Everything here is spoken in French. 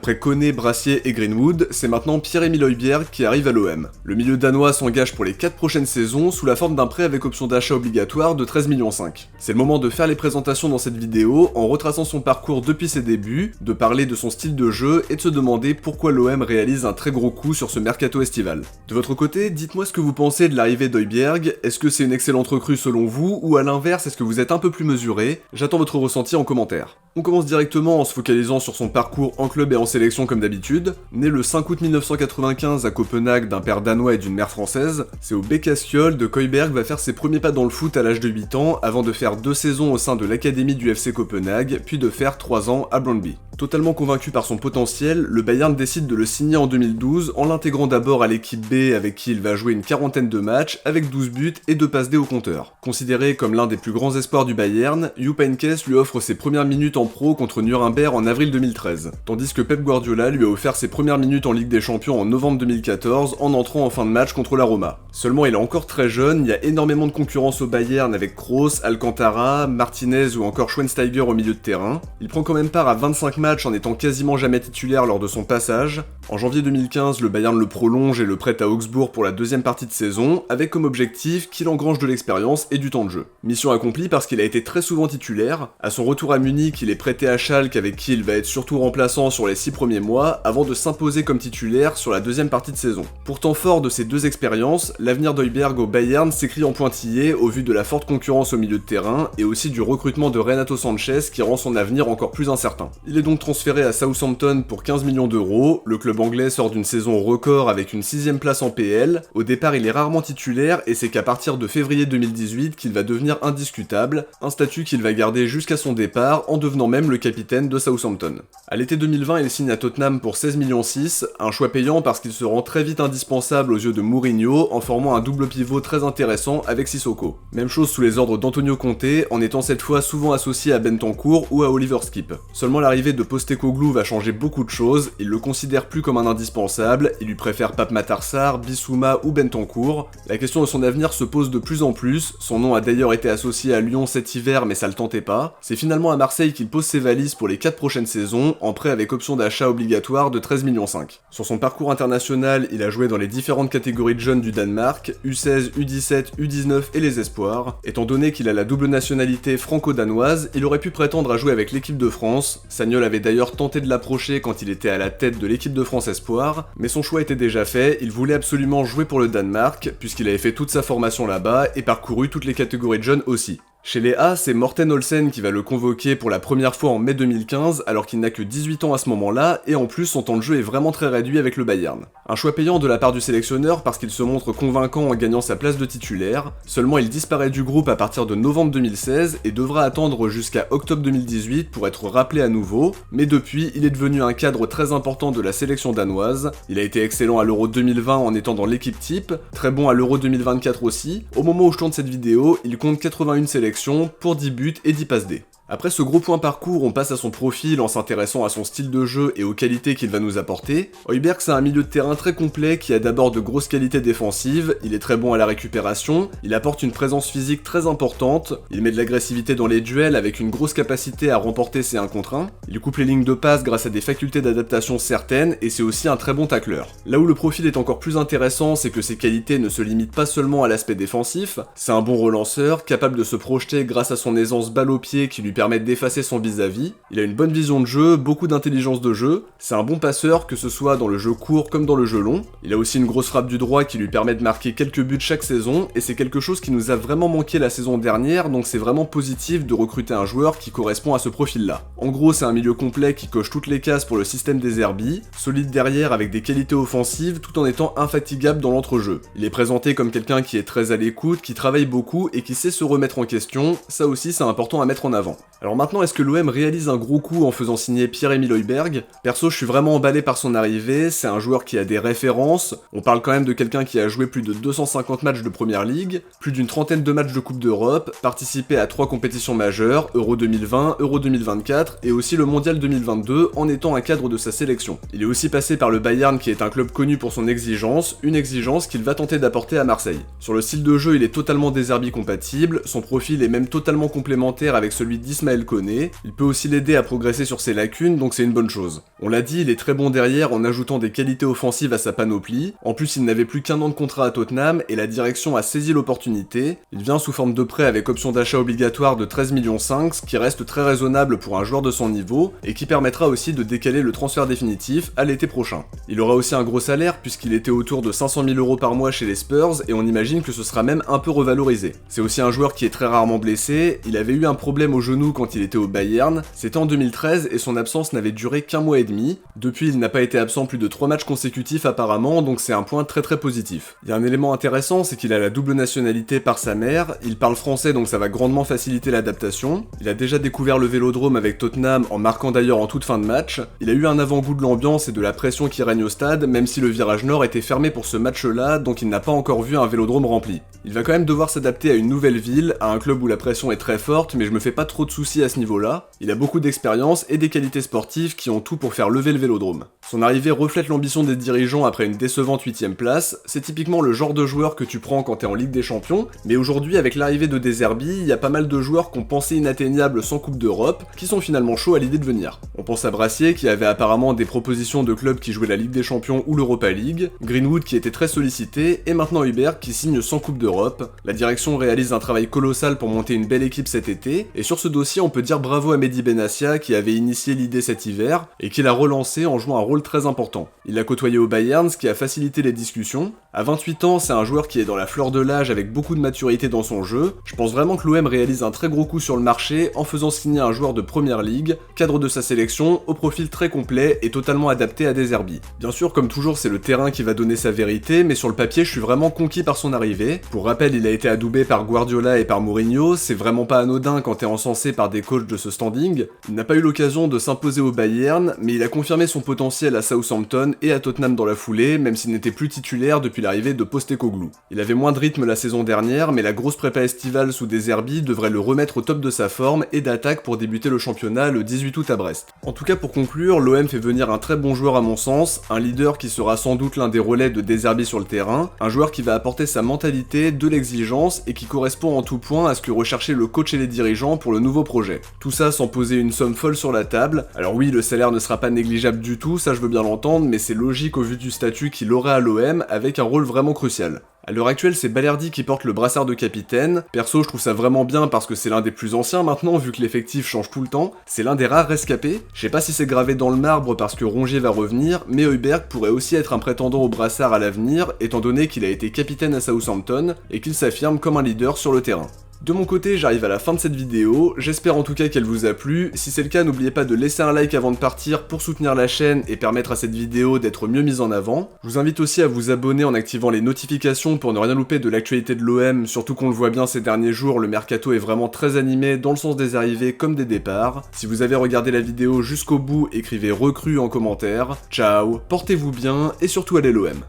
Après Koné, Brassier et Greenwood, c'est maintenant Pierre-Emile Højbjerg qui arrive à l'OM. Le milieu danois s'engage pour les 4 prochaines saisons sous la forme d'un prêt avec option d'achat obligatoire de 13,5 millions. C'est le moment de faire les présentations dans cette vidéo en retraçant son parcours depuis ses débuts, de parler de son style de jeu et de se demander pourquoi l'OM réalise un très gros coup sur ce mercato estival. De votre côté, dites-moi ce que vous pensez de l'arrivée d'Højbjerg, est-ce que c'est une excellente recrue selon vous, ou à l'inverse, est-ce que vous êtes un peu plus mesuré? J'attends votre ressenti en commentaire. On commence directement en se focalisant sur son parcours en club et en sélection comme d'habitude. Né le 5 août 1995 à Copenhague d'un père danois et d'une mère française, c'est au Bekkaskjold que Højbjerg va faire ses premiers pas dans le foot à l'âge de 8 ans avant de faire 2 saisons au sein de l'académie du FC Copenhague, puis de faire 3 ans à Brøndby. Totalement convaincu par son potentiel, le Bayern décide de le signer en 2012 en l'intégrant d'abord à l'équipe B avec qui il va jouer une quarantaine de matchs avec 12 buts et 2 passes D au compteur. Considéré comme l'un des plus grands espoirs du Bayern, Jupp Heynckes lui offre ses premières minutes en pro contre Nuremberg en avril 2013, tandis que Pep Guardiola lui a offert ses premières minutes en Ligue des Champions en novembre 2014 en entrant en fin de match contre la Roma. Seulement il est encore très jeune, il y a énormément de concurrence au Bayern avec Kroos, Alcantara, Martinez ou encore Schweinsteiger au milieu de terrain. Il prend quand même part à 25 matchs en étant quasiment jamais titulaire lors de son passage. En janvier 2015, le Bayern le prolonge et le prête à Augsbourg pour la deuxième partie de saison, avec comme objectif qu'il engrange de l'expérience et du temps de jeu. Mission accomplie parce qu'il a été très souvent titulaire. À son retour à Munich, il est prêté à Schalke avec qui il va être surtout remplaçant sur les 6 premiers mois, avant de s'imposer comme titulaire sur la deuxième partie de saison. Pourtant fort de ces 2 expériences, l'avenir d'Højbjerg au Bayern s'écrit en pointillé au vu de la forte concurrence au milieu de terrain et aussi du recrutement de Renato Sanchez qui rend son avenir encore plus incertain. Il est donc transféré à Southampton pour 15 millions d'euros, le club anglais sort d'une saison record avec une 6ème place en PL, au départ il est rarement titulaire et c'est qu'à partir de février 2018 qu'il va devenir indiscutable, un statut qu'il va garder jusqu'à son départ en devenant même le capitaine de Southampton. À l'été 2020 il signe à Tottenham pour 16,6 millions, un choix payant parce qu'il se rend très vite indispensable aux yeux de Mourinho en formant un double pivot très intéressant avec Sissoko. Même chose sous les ordres d'Antonio Conte en étant cette fois souvent associé à Bentancur ou à Oliver Skip. Seulement l'arrivée de Postecoglou va changer beaucoup de choses, il le considère plus comme un indispensable, il lui préfère Pape Matar Sarr, Bissouma ou Bentancur. La question de son avenir se pose de plus en plus, son nom a d'ailleurs été associé à Lyon cet hiver mais ça le tentait pas. C'est finalement à Marseille qu'il pose ses valises pour les 4 prochaines saisons, en prêt avec option d'achat obligatoire de 13,5 millions. Sur son parcours international, il a joué dans les différentes catégories de jeunes du Danemark, U16, U17, U19 et les espoirs. Étant donné qu'il a la double nationalité franco-danoise, il aurait pu prétendre à jouer avec l'équipe de France. Sagnol avait d'ailleurs tenté de l'approcher quand il était à la tête de l'équipe de France Espoir, mais son choix était déjà fait, il voulait absolument jouer pour le Danemark, puisqu'il avait fait toute sa formation là-bas et parcouru toutes les catégories de jeunes aussi. Chez les A, c'est Morten Olsen qui va le convoquer pour la première fois en mai 2015, alors qu'il n'a que 18 ans à ce moment-là, et en plus son temps de jeu est vraiment très réduit avec le Bayern. Un choix payant de la part du sélectionneur parce qu'il se montre convaincant en gagnant sa place de titulaire, seulement il disparaît du groupe à partir de novembre 2016 et devra attendre jusqu'à octobre 2018 pour être rappelé à nouveau, mais depuis, il est devenu un cadre très important de la sélection danoise, il a été excellent à l'Euro 2020 en étant dans l'équipe type, très bon à l'Euro 2024 aussi, au moment où je tourne cette vidéo, il compte 81 sélections pour 10 buts et 10 passes D. Après ce gros point parcours, on passe à son profil en s'intéressant à son style de jeu et aux qualités qu'il va nous apporter. Højbjerg c'est un milieu de terrain très complet qui a d'abord de grosses qualités défensives, il est très bon à la récupération, il apporte une présence physique très importante, il met de l'agressivité dans les duels avec une grosse capacité à remporter ses 1 contre 1, il coupe les lignes de passe grâce à des facultés d'adaptation certaines et c'est aussi un très bon tacleur. Là où le profil est encore plus intéressant, c'est que ses qualités ne se limitent pas seulement à l'aspect défensif, c'est un bon relanceur, capable de se projeter grâce à son aisance balle au pied qui lui permet d'effacer son vis-à-vis, il a une bonne vision de jeu, beaucoup d'intelligence de jeu, c'est un bon passeur que ce soit dans le jeu court comme dans le jeu long, il a aussi une grosse frappe du droit qui lui permet de marquer quelques buts chaque saison, et c'est quelque chose qui nous a vraiment manqué la saison dernière, donc c'est vraiment positif de recruter un joueur qui correspond à ce profil-là. En gros, c'est un milieu complet qui coche toutes les cases pour le système des Herbis, solide derrière avec des qualités offensives tout en étant infatigable dans l'entrejeu. Il est présenté comme quelqu'un qui est très à l'écoute, qui travaille beaucoup et qui sait se remettre en question, ça aussi c'est important à mettre en avant. Alors maintenant, est-ce que l'OM réalise un gros coup en faisant signer Pierre-Emile Højbjerg? Perso, je suis vraiment emballé par son arrivée, c'est un joueur qui a des références, on parle quand même de quelqu'un qui a joué plus de 250 matchs de Première Ligue, plus d'une trentaine de matchs de Coupe d'Europe, participé à 3 compétitions majeures, Euro 2020, Euro 2024 et aussi le Mondial 2022 en étant un cadre de sa sélection. Il est aussi passé par le Bayern qui est un club connu pour son exigence, une exigence qu'il va tenter d'apporter à Marseille. Sur le style de jeu, il est totalement des Herbis compatible, son profil est même totalement complémentaire avec celui d'Ismaïla Ismaël Koné, il peut aussi l'aider à progresser sur ses lacunes, donc c'est une bonne chose. On l'a dit, il est très bon derrière en ajoutant des qualités offensives à sa panoplie, en plus il n'avait plus qu'un an de contrat à Tottenham et la direction a saisi l'opportunité, il vient sous forme de prêt avec option d'achat obligatoire de 13,5 millions, ce qui reste très raisonnable pour un joueur de son niveau, et qui permettra aussi de décaler le transfert définitif à l'été prochain. Il aura aussi un gros salaire puisqu'il était autour de 500 000 € par mois chez les Spurs, et on imagine que ce sera même un peu revalorisé. C'est aussi un joueur qui est très rarement blessé, il avait eu un problème au genou quand il était au Bayern, c'était en 2013 et son absence n'avait duré qu'un mois et demi. Depuis, il n'a pas été absent plus de 3 matchs consécutifs apparemment, donc c'est un point très positif. Il y a un élément intéressant, c'est qu'il a la double nationalité par sa mère, il parle français donc ça va grandement faciliter l'adaptation, il a déjà découvert le vélodrome avec Tottenham en marquant d'ailleurs en toute fin de match, il a eu un avant-goût de l'ambiance et de la pression qui règne au stade, même si le virage nord était fermé pour ce match-là, donc il n'a pas encore vu un vélodrome rempli. Il va quand même devoir s'adapter à une nouvelle ville, à un club où la pression est très forte, mais je me fais pas trop de soucis à ce niveau-là. Il a beaucoup d'expérience et des qualités sportives qui ont tout pour faire lever le vélodrome. Son arrivée reflète l'ambition des dirigeants après une décevante 8ème place, c'est typiquement le genre de joueur que tu prends quand t'es en Ligue des Champions, mais aujourd'hui avec l'arrivée de De Zerbi, il y a pas mal de joueurs qu'on pensait inatteignables sans Coupe d'Europe, qui sont finalement chauds à l'idée de venir. On pense à Brassier qui avait apparemment des propositions de clubs qui jouaient la Ligue des Champions ou l'Europa League, Greenwood qui était très sollicité, et maintenant Hubert qui signe sans Coupe d'Europe. La direction réalise un travail colossal pour monter une belle équipe cet été, et sur ce dossier on peut dire bravo à Mehdi Benassia qui avait initié l'idée cet hiver, et qui l'a relancé en jouant un rôle très important. Il l'a côtoyé au Bayern, ce qui a facilité les discussions. À 28 ans, c'est un joueur qui est dans la fleur de l'âge avec beaucoup de maturité dans son jeu. Je pense vraiment que l'OM réalise un très gros coup sur le marché en faisant signer un joueur de première ligue, cadre de sa sélection, au profil très complet et totalement adapté à De Zerbi. Bien sûr, comme toujours, c'est le terrain qui va donner sa vérité, mais sur le papier, je suis vraiment conquis par son arrivée. Pour rappel, il a été adoubé par Guardiola et par Mourinho, c'est vraiment pas anodin quand t'es encensé par des coachs de ce standing. Il n'a pas eu l'occasion de s'imposer au Bayern, mais il a confirmé son potentiel à Southampton et à Tottenham dans la foulée, même s'il n'était plus titulaire depuis l'arrivée de Postecoglou. Il avait moins de rythme la saison dernière, mais la grosse prépa estivale sous De Zerbi devrait le remettre au top de sa forme et d'attaque pour débuter le championnat le 18 août à Brest. En tout cas pour conclure, l'OM fait venir un très bon joueur à mon sens, un leader qui sera sans doute l'un des relais de De Zerbi sur le terrain, un joueur qui va apporter sa mentalité, de l'exigence et qui correspond en tout point à ce que recherchaient le coach et les dirigeants pour le nouveau projet. Tout ça sans poser une somme folle sur la table. Alors oui, le salaire ne sera pas négligeable du tout, ça je veux bien l'entendre, mais c'est logique au vu du statut qu'il aura à l'OM avec un rôle vraiment crucial. À l'heure actuelle, c'est Balerdi qui porte le brassard de capitaine. Perso, je trouve ça vraiment bien parce que c'est l'un des plus anciens maintenant, vu que l'effectif change tout le temps. C'est l'un des rares rescapés. Je sais pas si c'est gravé dans le marbre parce que Rongier va revenir, mais Højbjerg pourrait aussi être un prétendant au brassard à l'avenir, étant donné qu'il a été capitaine à Southampton et qu'il s'affirme comme un leader sur le terrain. De mon côté, j'arrive à la fin de cette vidéo, j'espère en tout cas qu'elle vous a plu. Si c'est le cas, n'oubliez pas de laisser un like avant de partir pour soutenir la chaîne et permettre à cette vidéo d'être mieux mise en avant. Je vous invite aussi à vous abonner en activant les notifications pour ne rien louper de l'actualité de l'OM, surtout qu'on le voit bien ces derniers jours, le mercato est vraiment très animé dans le sens des arrivées comme des départs. Si vous avez regardé la vidéo jusqu'au bout, écrivez recrue en commentaire. Ciao, portez-vous bien et surtout allez l'OM.